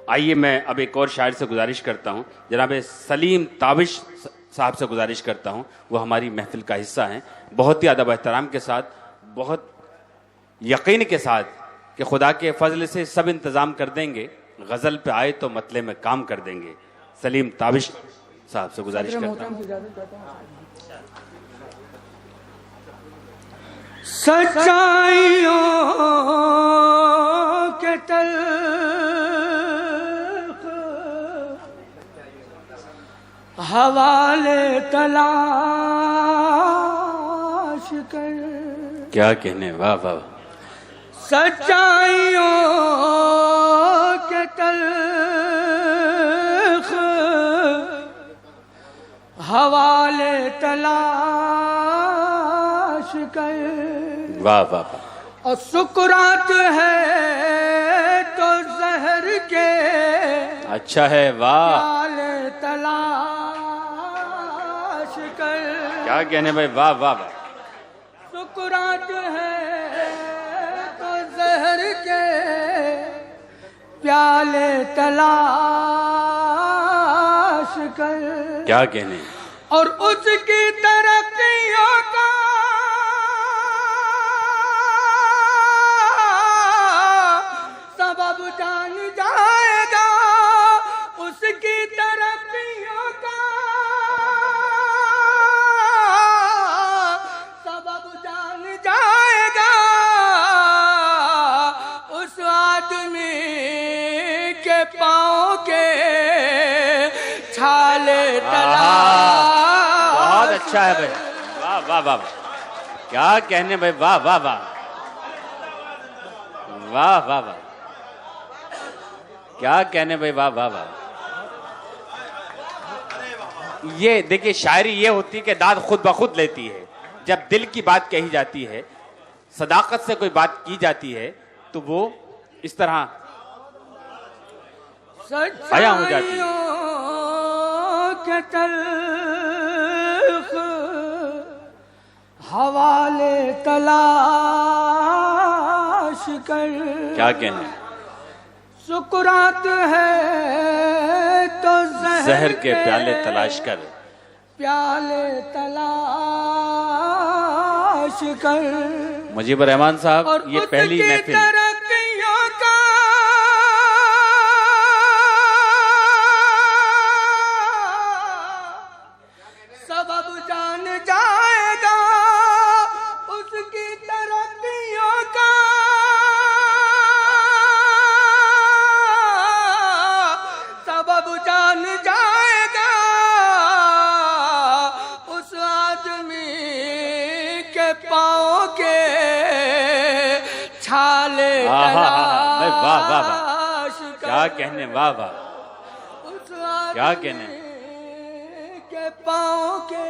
आइए मैं अब एक और शायर से गुजारिश करता हूँ, जनाब सलीम ताबिश साहब से गुजारिश करता हूँ, वो हमारी महफिल का हिस्सा हैं। बहुत ही अदब एहतराम के साथ, बहुत यकीन के साथ कि खुदा के फजल से सब इंतज़ाम कर देंगे, गज़ल पे आए तो मतले में काम कर देंगे। सलीम ताबिश साहब से गुजारिश करता हूँ। सच्चाइयों के तल्ख हवाले तलाश कर। क्या कहने, वाह वाह। सच्चाइयों के तल्ख हवाले तलाश कर। वाह वाह वाह। और सुकरात है तो जहर के अच्छा है, वाह। प्याले तलाश कर। क्या कहने भाई, वाह वाह वाह। सुकरात है तो जहर के प्याले तलाश कर। क्या कहने। और उसकी तरक्कियों का सबब जान जाएगा, उसकी तरक्कियों का सबब जान जाएगा। उस आदमी के पाँव के छाले बहुत अच्छा है भाई, वाह वाह वाह। क्या कहने भाई, वाह वाह वाह वाह वाह वाह। क्या कहने भाई, वाह वाह वाह। ये देखिए, शायरी ये होती है कि दाद खुद ब खुद लेती है। जब दिल की बात कही जाती है, सदाकत से कोई बात की जाती है, तो वो इस तरह बयां हो जाती है। के तल्ख हवाले तलाश कर। क्या कहने। सुकरात है तो जहर के प्याले तलाश कर। प्याले तलाश कर। मुजीबर रहमान साहब, ये पहली महफिल सबब जान जाएगा, उसकी तरक्कियों का सबब जान जाएगा। उस आदमी के पाँव के छाले तलाश कर। क्या कहने, वाह वाह। क्या कहने, पाँव के।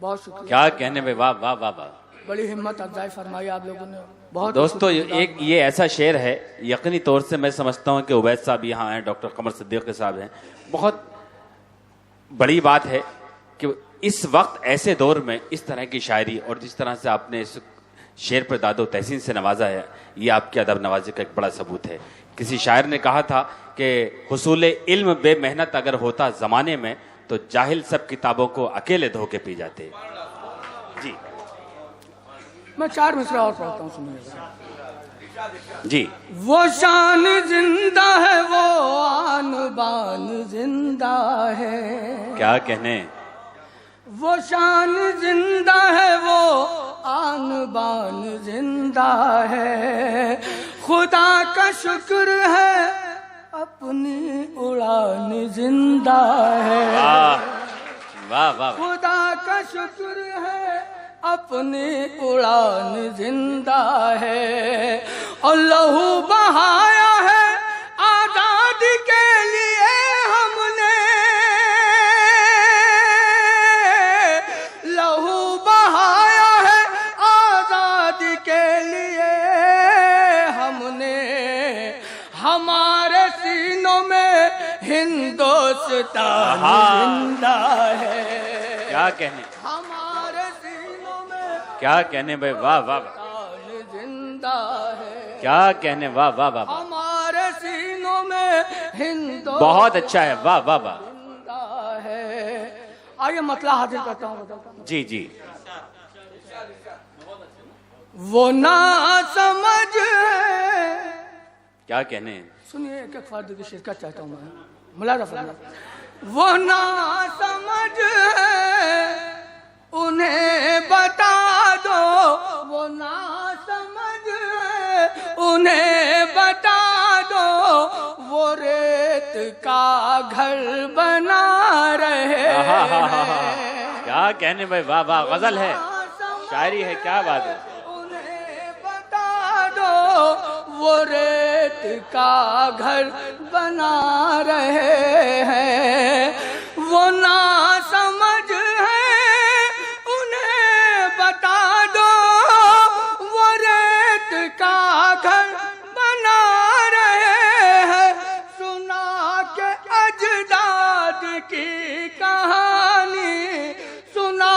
बहुत शुक्रिया। क्या कहने भाई, वाह वाह वाह वाह। बड़ी हिम्मत अफजाई फरमाई आप लोगों ने। बहुत दोस्तों, एक ये ऐसा शेर है, यकीनी तौर से मैं समझता हूँ कि उबैद साहब यहाँ हैं, डॉक्टर कमर सिद्दीकी साहब हैं। बहुत बड़ी बात है कि इस वक्त ऐसे दौर में इस तरह की शायरी और जिस तरह से आपने इस शेर पर दादो तहसीन से नवाजा है, ये आपके अदब नवाजी का एक बड़ा सबूत है। किसी शायर ने कहा था कि हुसूल इल्म बेमेहनत अगर होता ज़माने में, तो जाहिल सब किताबों को अकेले धो के पी जाते। जी, मैं 4 मिसरे और पढ़ता हूँ, सुनिएगा जी। वो शान जिंदा है, वो आन बान जिंदा है। क्या कहने। वो शान जिंदा है, वो आन बान जिंदा है। खुदा का शुक्र है, अपनी उड़ान जिंदा है। वाह वाह। खुदा का शुक्र है, अपनी उड़ान जिंदा है। और लहू बहाया है आजादी के लिए हमने। लहू बहाया है आजादी के लिए हमने। हमारे सीनों में हिंदुस्तान जिंदा है। क्या कहने। हमारे सीनों में क्या कहने भाई, वाह वाह वाह। जिंदा है। क्या कहने, वाह वाह वाह। हमारे सीनों में हिंदो बहुत अच्छा है, वाह वाह वाह। जिंदा है। आइए मतला हाजिर करता हूँ। जी जी। वो ना समझ है। क्या कहने हैं? सुनिए, एक एक फर्द की शिरकत चाहता हूँ मैं, मुलाजा फरमाइए। वो ना समझ है उन्हें बता दो, वो ना समझ है उन्हें बता दो, वो रेत का घर बना रहे हैं। क्या कहने भाई, वाह वाह, गजल है, शायरी है, क्या बात है। उन्हें बता दो वो रेत का घर बना रहे हैं। वो ना समझ है उन्हें बता दो, वो रेत का घर बना रहे हैं। सुना के अजदाद की कहानी, सुना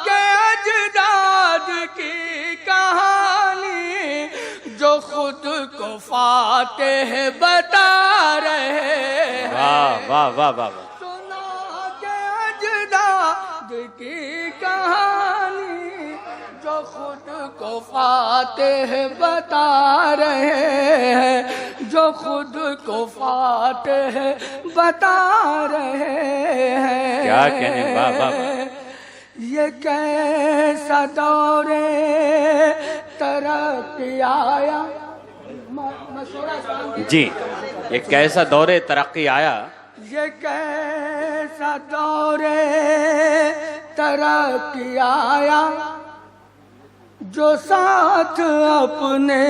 के अजदाद की कहानी, जो खुद को फातेह बता रहे हैं। वाह वाह वाह वाह वाह। सुना के अजदाद की कहानी, जो खुद को फातेह बता रहे हैं, जो खुद को फातेह बता रहे हैं। क्या कहने, वाह वाह वाह। ये कैसा दौरे तरक्की आया। जी, ये कैसा दौरे तरक्की आया। ये कैसा दौरे तरक्की आया, जो साथ अपने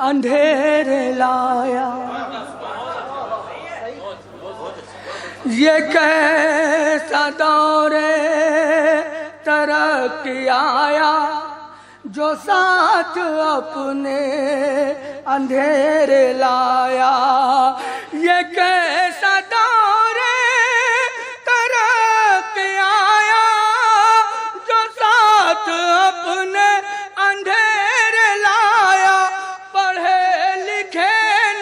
अंधेरे लाया। ये कैसा दौरे तरक्की आया, जो साथ अपने अंधेरे लाया। ये कैसा दौरे तरक्की आया, जो साथ अपने अंधेरे लाया। पढ़े लिखे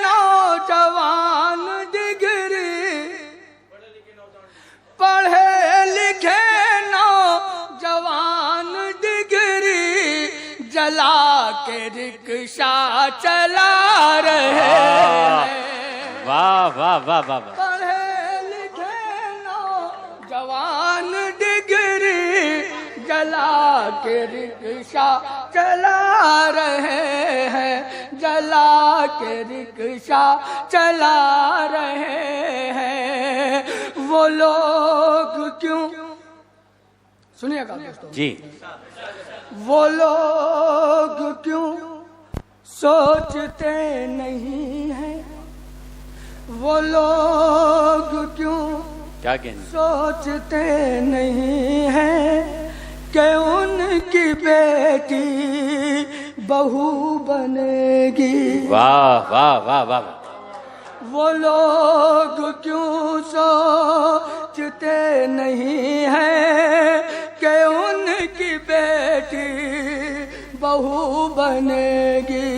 नौजवान डिग्री, पढ़े लिखे नौजवान डिग्री, जला के रिक्शा चला रहे हैं। वाह वाह वाह वाह वाह। पढ़े लिखे नौजवान डिग्री, जला के रिक्शा चला रहे हैं, जला के रिक्शा चला रहे हैं। वो लोग क्यों, सुनिएगा दोस्तों जी, वो लोग क्यों सोचते नहीं हैं, वो लोग क्यों क्या कहने। सोचते नहीं हैं कि उनकी बेटी बहू बनेगी। वाह वाह वाह वाह। वो लोग क्यों सोचते नहीं हैं कि उनकी बेटी बहू बनेगी।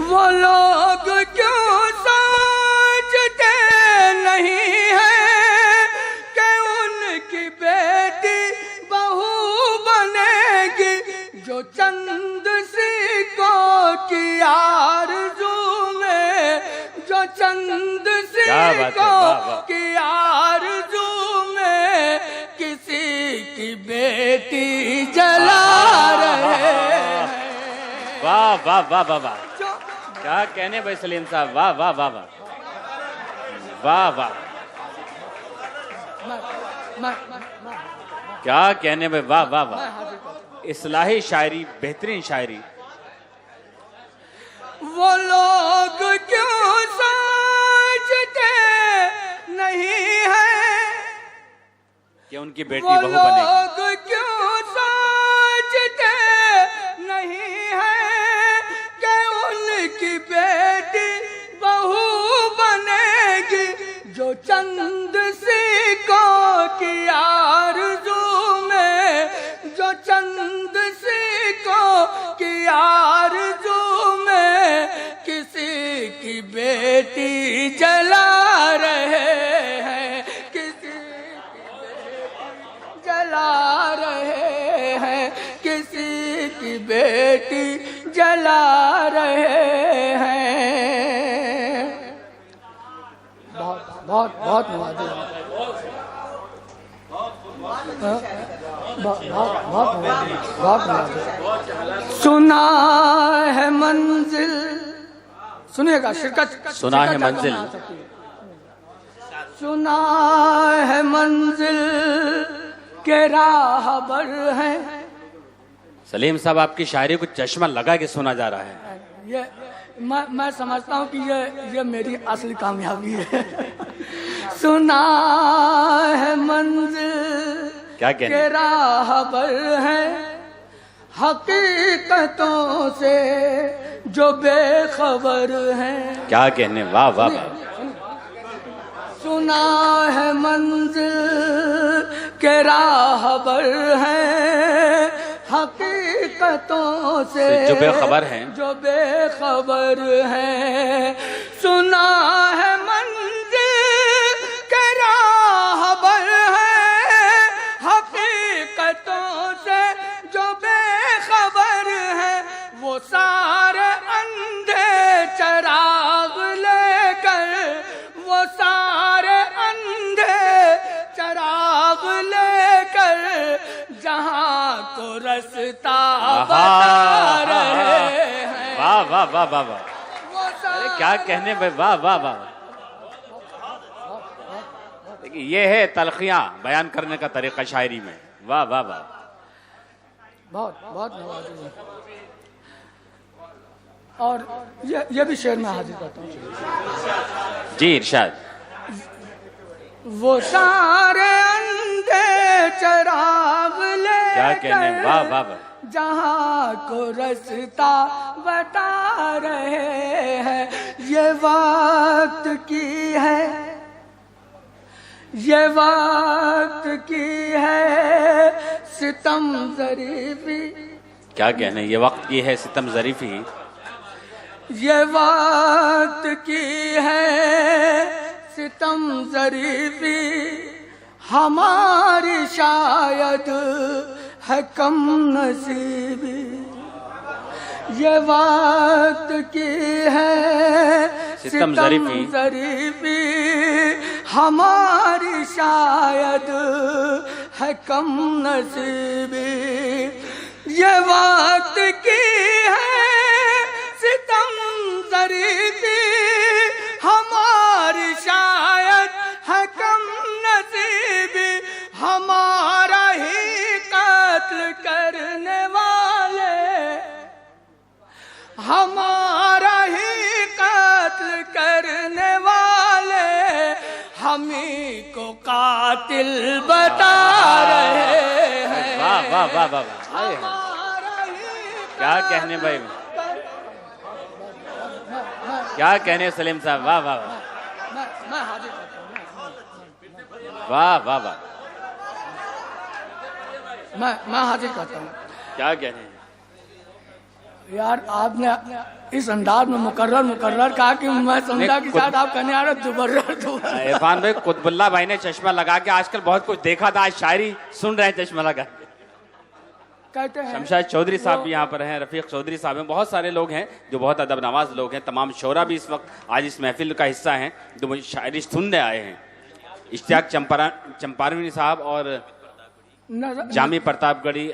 वो लोग क्यों सोचते नहीं हैं कि उनकी बेटी बहू बनेगी, जो चंद सिक्कों की आरज़ू में, जो चंद सिक्कों की आरज़ू में किसी की बेटी जला रहे हैं। वाह वाह वाह वाह वाह। क्या कहने भाई सलीम साहब, वाह वाह वाह वाह वाह वाह। क्या कहने भाई, वाह वाह वाह। इस्लाही शायरी, बेहतरीन शायरी। वो लोग क्यों सोचते नहीं हैं कि उनकी बेटी बहू बनेगी। वो लोग क्यों सोचते नहीं हैं कि उनकी बेटी बहू बनेगी, जो चंद सिक्कों की आरज़ू में, जो चंद सिक्कों की आरज़ू में किसी की बेटी बेटी जला रहे हैं, किसी की बेटी जला रहे हैं, किसी की बेटी जला रहे हैं। बहुत बहुत बहुत नवाजे, बहुत नवाजे। सुना है मंजिल, सुनिएगा, शिरकत सुना है मंजिल, सुना है मंजिल के राहबर हैं। सलीम साहब आपकी शायरी को चश्मा लगा के सुना जा रहा है। ये मैं समझता हूँ कि ये मेरी असली कामयाबी है। सुना है मंजिल क्या कहने के राहबर हैं, हकीकतों से जो बेखबर हैं। क्या कहने, वाह वाह वाह। सुना है मंजिल के राहबर हैं, हकीकतों से जो बेखबर हैं, जो बेखबर हैं। सुना है मंजिल के राहबर हैं, हकीकतों से जो बेखबर हैं। वो सारे अंधे चिराग लेकर, वो सारे अंधे चिराग लेकर जहां को रास्ता बता रहे हैं। वाह वाह वाह वाह वाह। अरे क्या कहने भाई, वाह वाह वाह। देखिए ये है तलखियां बयान करने का तरीका शायरी में, वाह वाह वाह। बहुत बहुत नवाजी। और ये भी शेर में हाजिर करता हूँ जी, इरशाद। वो सारे अंधे चिराग ले, क्या कहने, वाह वाह वाह। जहां को रास्ता बता रहे हैं। ये वक्त की है, ये वक्त की है सितम ज़रीफ़ी। क्या कहने, ये वक्त की है सितम ज़रीफ़ी। ये वक्त की है सितम ज़रीफ़ी, हमारी शायद है कम नसीबी। ये वक्त की है सितम ज़रीफ़ी, हमारी शायद है कम नसीबी। ये वक्त की है सितम ज़रीफ़ी, हमारी शायद है कम नसीबी। हमारा ही कत्ल करने वाले, हमारा ही कत्ल करने वाले हमी को कातिल बता रहे हैं। वाह वाह वाह वाह वाह। क्या कहने भाई, क्या कहने सलीम साहब, वाह वाह वाह। मैं हाजिर करता हूँ, वाह वाह वाह। मैं हाजिर करता हूँ। क्या कहने यार, आपने इस अंदाज में मुकर्रर कहा कि मैं समझा कि शायद आप कहने आ रहे दुबर्रर। इरफान भाई, कुतुबुल्लाह भाई ने चश्मा लगा के आजकल बहुत कुछ देखा था, आज शायरी सुन रहे हैं चश्मा लगा। कहते हैं शमशाद चौधरी साहब भी यहाँ पर हैं, रफीक चौधरी साहब हैं, बहुत सारे लोग हैं जो बहुत अदब नवाज लोग हैं। तमाम शोरा भी इस वक्त आज इस महफिल का हिस्सा हैं जो मुझे शायरी सुनने आए हैं। इश्तियाक चंपारवी साहब और जामी प्रतापगढ़ी,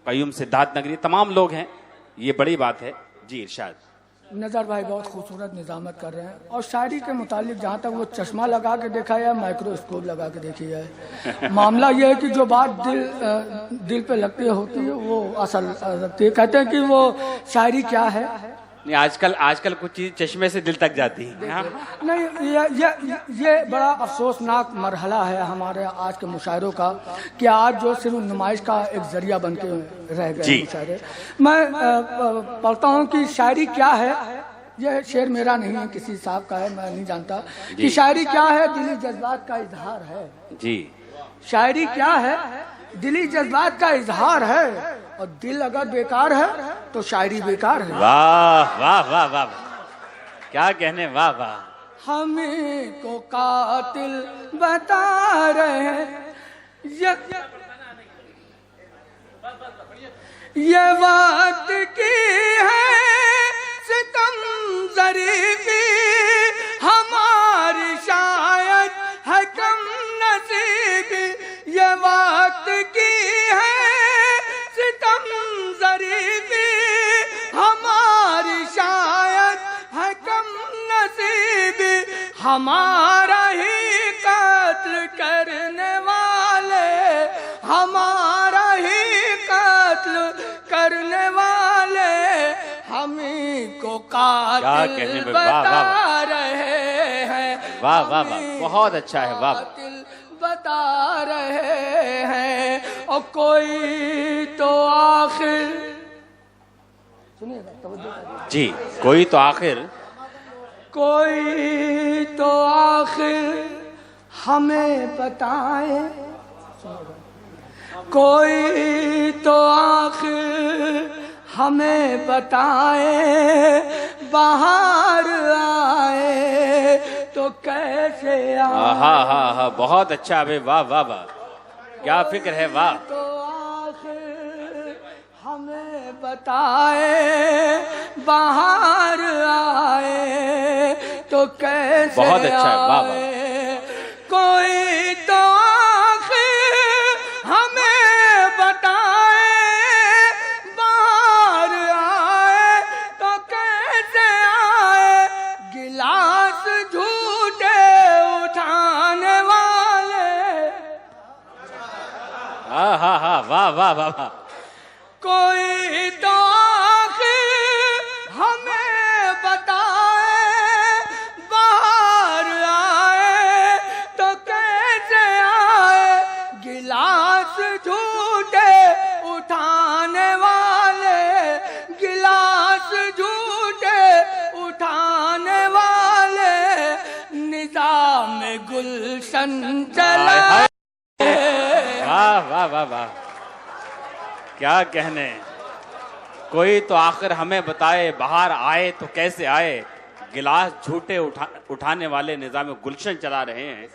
कयूम सिद्धार्थ नगरी, तमाम लोग हैं। ये बड़ी बात है। जी इरशाद। नज़र भाई बहुत खूबसूरत निजामत कर रहे हैं। और शायरी के मुतालिक जहाँ तक वो चश्मा लगा के देखा है, माइक्रोस्कोप लगा के देखी है, मामला ये है कि जो बात दिल पे लगती होती है वो असल लगती है। कहते हैं कि वो शायरी क्या है। नहीं, आजकल कुछ चीज चश्मे से दिल तक जाती है। नहीं, ये बड़ा अफसोसनाक मरहला है हमारे आज के मुशायरों का कि आज जो सिर्फ नुमाइश का एक जरिया बन के रह गए मुशायरे। मैं पढ़ता हूँ कि शायरी क्या है। यह शेर मेरा नहीं है, किसी साहब का है, मैं नहीं जानता कि शायरी क्या है। दिली जज्बात का इजहार है जी। शायरी क्या है, दिली जज्बात का इजहार है। और दिल अगर बेकार है तो शायरी बेकार है। वाह वाह वाह वाह, क्या कहने, वाह वाह। हमें को कातिल बता रहे हैं, ये वक्त की है सितम ज़रीफ़ी, हमारी शायद है कम नसीबी। ये वक्त की है सितम ज़रीफ़ी, हमारी शायद है कम नसीबी। हमारा ही कत्ल करने वाले, हमारा ही कत्ल करने वाले हमी को कातिल बता रहे हैं। वाह वाह वाह, बहुत अच्छा है, वाह। कातिल बता रहे हैं और कोई तो आखिर, सुनिएगा जी, कोई तो आखिर, कोई तो आखिर हमें बताए, कोई तो आखिर हमें बताए, बाहर आए तो कैसे आए। हा, बहुत अच्छा भाई, वाह वाह वाह, क्या फिक्र है, वाह। तो आखिर हमें बताए, बाहर आए तो कैसे, बहुत अच्छा है, वाह वाह। कोई तो आखिर हमें बताए, बाहर आए तो कैसे आए। गिलास झूठे उठाने वाले, हा, वाह वाह वाह वाह। कोई तो आखिर हमें बताए, बाहर आए तो कैसे आए। गिलास झूठे उठाने वाले, गिलास झूठे उठाने वाले, निज़ाम गुलशन चला। वाह वाह वाह वाह, क्या कहने। कोई तो आखिर हमें बताए, बाहर आए तो कैसे आए। गिलास झूठे उठाने वाले निज़ाम गुलशन चला रहे हैं।